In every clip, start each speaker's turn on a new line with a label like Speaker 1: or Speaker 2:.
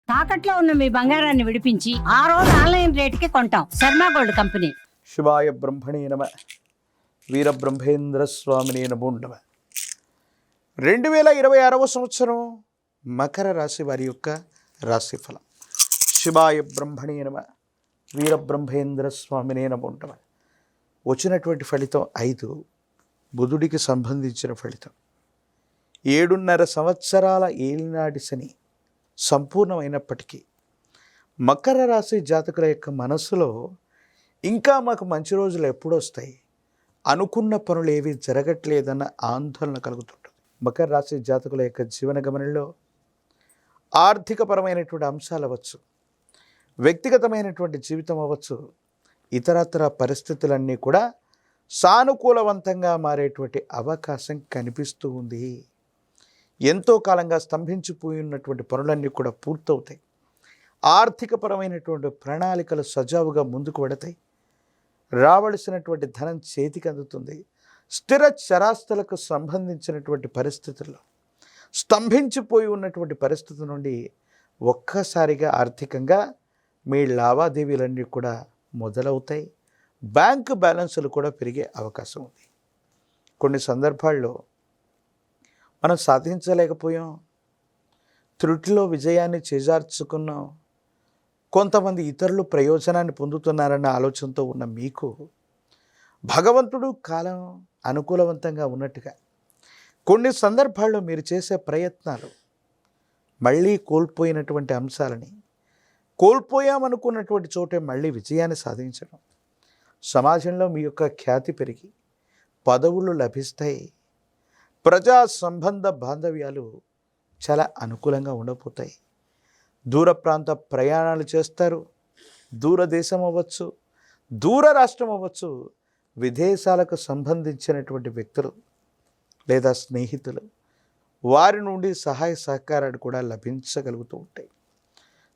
Speaker 1: తాకట్లో ఉన్న మీ బంగారాన్ని విడిపించి ఆ రోజు ఆన్లైన్ రేటుకి కొంటాం. Sharma gold company.
Speaker 2: శివాయ బ్రహ్మణే నమ, వీరబ్రహ్మేంద్ర స్వామినే నమో నమ. 2026వ సంవత్సరం మకర రాశి వారి యొక్క రాశిఫలం. శివాయ బ్రహ్మణే నమ, వీరబ్రహ్మేంద్ర స్వామినే నమో నమ. వచ్చినటువంటి ఫలితం 5, బుధుడికి సంబంధించిన ఫలితం. 7.5 సంవత్సరాల ఏలినాటి శని సంపూర్ణమైనప్పటికీ మకర రాశి జాతకుల యొక్క మనస్సులో ఇంకా మాకు మంచి రోజులు ఎప్పుడు వస్తాయి, అనుకున్న పనులు ఏవి జరగట్లేదన్న ఆందోళన కలుగుతుంటుంది. మకర రాశి జాతకుల యొక్క జీవన గమనంలో ఆర్థికపరమైనటువంటి అంశాలు అవ్వచ్చు, వ్యక్తిగతమైనటువంటి జీవితం అవ్వచ్చు, ఇతరత్ర పరిస్థితులన్నీ కూడా సానుకూలవంతంగా మారేటువంటి అవకాశం కనిపిస్తూ ఉంది. ఎంతో కాలంగా స్తంభించిపోయి ఉన్నటువంటి పనులన్నీ కూడా పూర్తవుతాయి. ఆర్థికపరమైనటువంటి ప్రణాళికలు సజావుగా ముందుకు వెడతాయి. రావలసినటువంటి ధనం చేతికి అందుతుంది. స్థిర చరాస్తులకు సంబంధించినటువంటి పరిస్థితుల్లో స్తంభించిపోయి ఉన్నటువంటి పరిస్థితి నుండి ఒక్కసారిగా ఆర్థికంగా మీ లావాదేవీలన్నీ కూడా మొదలవుతాయి. బ్యాంకు బ్యాలెన్సులు కూడా పెరిగే అవకాశం ఉంది. కొన్ని సందర్భాల్లో మనం సాధించలేకపోయాం, త్రుటిలో విజయాన్ని చేజార్చుకున్నాం, కొంతమంది ఇతరులు ప్రయోజనాన్ని పొందుతున్నారన్న ఆలోచనతో ఉన్న మీకు భగవంతుడు కాలం అనుకూలవంతంగా ఉన్నట్టుగా కొన్ని సందర్భాల్లో మీరు చేసే ప్రయత్నాలు మళ్ళీ కోల్పోయినటువంటి అంశాలని, కోల్పోయామనుకున్నటువంటి చోటే మళ్ళీ విజయాన్ని సాధించడం, సమాజంలో మీ యొక్క ఖ్యాతి పెరిగి పదవులు లభిస్తాయి. ప్రజా సంబంధ బాంధవ్యాలు చాలా అనుకూలంగా ఉండబోతాయి. దూర ప్రాంత ప్రయాణాలు చేస్తారు. దూరదేశం అవ్వచ్చు, దూర రాష్ట్రం అవ్వచ్చు, విదేశాలకు సంబంధించినటువంటి వ్యక్తులు లేదా స్నేహితులు, వారి నుండి సహాయ సహకారాలు కూడా లభించగలుగుతూ ఉంటాయి.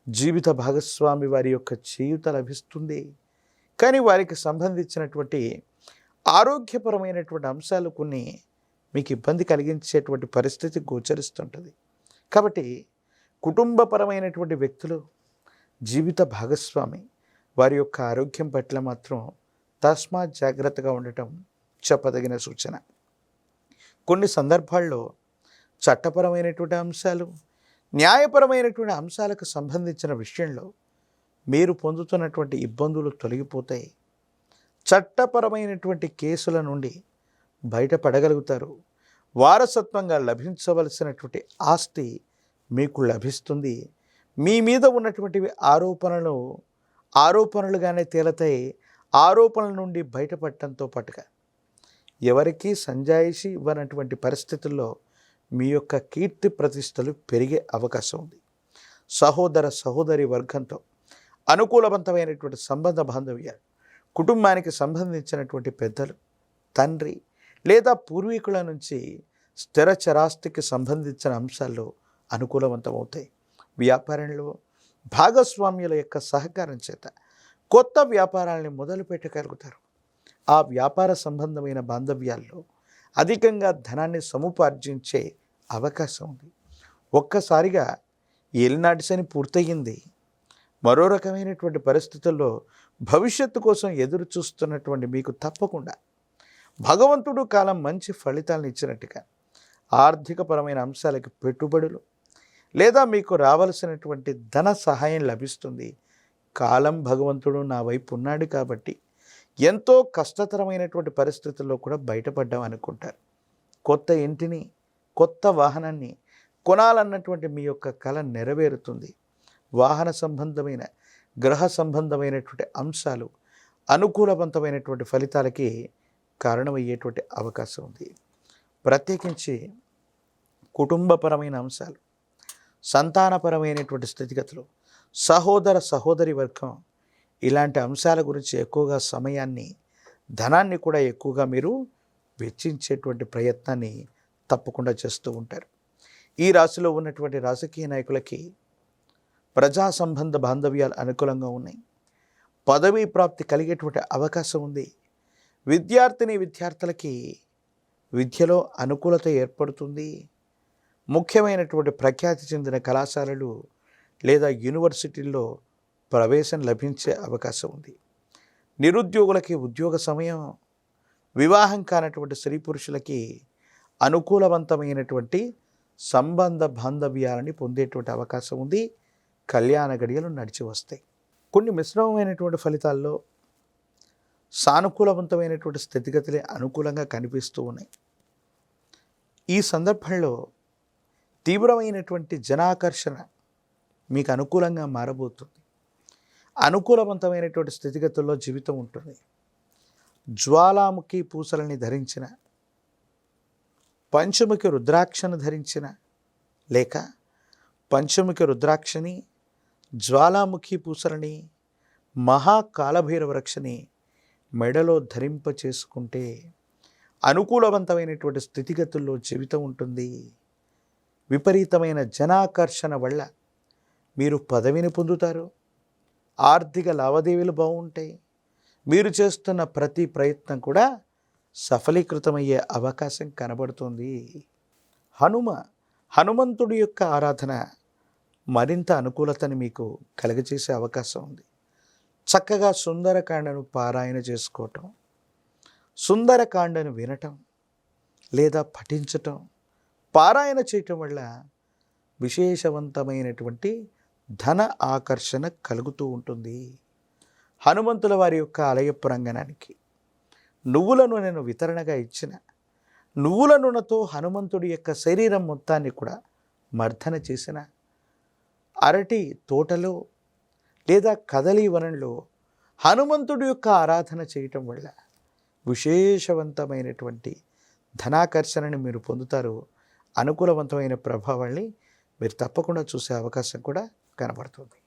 Speaker 2: జీవిత భాగస్వామి వారి యొక్క చేయూత లభిస్తుంది. కానీ వారికి సంబంధించినటువంటి ఆరోగ్యపరమైనటువంటి అంశాలు కొన్ని మీకు ఇబ్బంది కలిగించేటువంటి పరిస్థితి గోచరిస్తుంటుంది. కాబట్టి కుటుంబపరమైనటువంటి వ్యక్తులు, జీవిత భాగస్వామి వారి యొక్క ఆరోగ్యం పట్ల మాత్రం తస్మాత్ జాగ్రత్తగా ఉండటం చెప్పదగిన సూచన. కొన్ని సందర్భాల్లో చట్టపరమైనటువంటి అంశాలు, న్యాయపరమైనటువంటి అంశాలకు సంబంధించిన విషయంలో మీరు పొందుతున్నటువంటి ఇబ్బందులు తొలగిపోతాయి. చట్టపరమైనటువంటి కేసుల నుండి బయటపడగలుగుతారు. వారసత్వంగా లభించవలసినటువంటి ఆస్తి మీకు లభిస్తుంది. మీ మీద ఉన్నటువంటి ఆరోపణలుగానే తేలతాయి. ఆరోపణల నుండి బయటపడటంతో పాటుగా ఎవరికీ సంజాయిషి ఇవ్వనటువంటి పరిస్థితుల్లో మీ యొక్క కీర్తి ప్రతిష్టలు పెరిగే అవకాశం ఉంది. సహోదర సహోదరి వర్గంతో అనుకూలవంతమైనటువంటి సంబంధ బాంధవ్యాలు, కుటుంబానికి సంబంధించినటువంటి పెద్దలు, తండ్రి లేదా పూర్వీకుల నుంచి స్థిర చరాస్తికి సంబంధించిన అంశాల్లో అనుకూలవంతమవుతాయి. వ్యాపారంలో భాగస్వామ్యుల యొక్క సహకారం చేత కొత్త వ్యాపారాలని మొదలు పెట్టగలుగుతారు. ఆ వ్యాపార సంబంధమైన బాంధవ్యాల్లో అధికంగా ధనాన్ని సముపార్జించే అవకాశం ఉంది. ఒక్కసారిగా ఏలినాటి శని పూర్తయింది. మరో రకమైనటువంటి పరిస్థితుల్లో భవిష్యత్తు కోసం ఎదురు చూస్తున్నటువంటి మీకు తప్పకుండా భగవంతుడు కాలం మంచి ఫలితాలను ఇచ్చినట్టుగా ఆర్థికపరమైన అంశాలకి పెట్టుబడులు లేదా మీకు రావలసినటువంటి ధన సహాయం లభిస్తుంది. కాలం భగవంతుడు నా వైపు ఉన్నాడు కాబట్టి ఎంతో కష్టతరమైనటువంటి పరిస్థితుల్లో కూడా బయటపడ్డాం అనుకుంటారు. కొత్త ఇంటిని, కొత్త వాహనాన్ని కొనాలన్నటువంటి మీ యొక్క కల నెరవేరుతుంది. వాహన సంబంధమైన, గ్రహ సంబంధమైనటువంటి అంశాలు అనుకూలవంతమైనటువంటి ఫలితాలకి కారణమయ్యేటువంటి అవకాశం ఉంది. ప్రత్యేకించి కుటుంబపరమైన అంశాలు, సంతానపరమైనటువంటి స్థితిగతులు, సహోదర సహోదరి వర్గం, ఇలాంటి అంశాల గురించి ఎక్కువగా సమయాన్ని, ధనాన్ని కూడా ఎక్కువగా మీరు వెచ్చించేటువంటి ప్రయత్నాన్ని తప్పకుండా చేస్తూ ఉంటారు. ఈ రాశిలో ఉన్నటువంటి రాజకీయ నాయకులకి ప్రజా సంబంధ బాంధవ్యాలు అనుకూలంగా ఉన్నాయి. పదవీ ప్రాప్తి కలిగేటువంటి అవకాశం ఉంది. విద్యార్థులకి విద్యలో అనుకూలత ఏర్పడుతుంది. ముఖ్యమైనటువంటి ప్రఖ్యాతి చెందిన కళాశాలలు లేదా యూనివర్సిటీల్లో ప్రవేశం లభించే అవకాశం ఉంది. నిరుద్యోగులకి ఉద్యోగ సమయం, వివాహం కానటువంటి స్త్రీ పురుషులకి అనుకూలవంతమైనటువంటి సంబంధ బాంధవ్యాలని పొందేటువంటి అవకాశం ఉంది. కళ్యాణ గడియలు నడిచి వస్తాయి. కొన్ని మిశ్రమమైనటువంటి ఫలితాల్లో సానుకూలవంతమైనటువంటి స్థితిగతులే అనుకూలంగా కనిపిస్తూ ఉన్నాయి. ఈ సందర్భంలో తీవ్రమైనటువంటి జనాకర్షణ మీకు అనుకూలంగా మారబోతుంది. అనుకూలవంతమైనటువంటి స్థితిగతుల్లో జీవితం ఉంటుంది. జ్వాలాముఖి పూసలని ధరించిన, పంచముఖి రుద్రాక్షను ధరించిన, లేక పంచముఖి రుద్రాక్షని, జ్వాలాముఖి పూసలని, మహాకాలభైరవ రక్షని మెడలో ధరింప చేసుకుంటే అనుకూలవంతమైనటువంటి స్థితిగతుల్లో జీవితం ఉంటుంది. విపరీతమైన జనాకర్షణ వల్ల మీరు పదవిని పొందుతారు. ఆర్థిక లావాదేవీలు బాగుంటాయి. మీరు చేస్తున్న ప్రతి ప్రయత్నం కూడా సఫలీకృతమయ్యే అవకాశం కనబడుతుంది. హనుమంతుడి యొక్క ఆరాధన మరింత అనుకూలతని మీకు కలుగజేసే అవకాశం ఉంది. చక్కగా సుందరకాండను పారాయణ చేసుకోవటం, సుందరకాండను వినటం లేదా పఠించటం, పారాయణ చేయటం వల్ల విశేషవంతమైనటువంటి ధన ఆకర్షణ కలుగుతూ ఉంటుంది. హనుమంతుల వారి యొక్క ఆలయ ప్రాంగణానికి నువ్వుల నూనెను వితరణగా ఇచ్చిన, నువ్వుల నూనెతో హనుమంతుడి యొక్క శరీరం మొత్తాన్ని కూడా మర్దన చేసిన, అరటి తోటలో లేదా కదలీ వనంలో హనుమంతుడి యొక్క ఆరాధన చేయటం వల్ల విశేషవంతమైనటువంటి ధనాకర్షణని మీరు పొందుతారు. అనుకూలవంతమైన ప్రభావాన్ని మీరు తప్పకుండా చూసే అవకాశం కూడా కనబడుతుంది.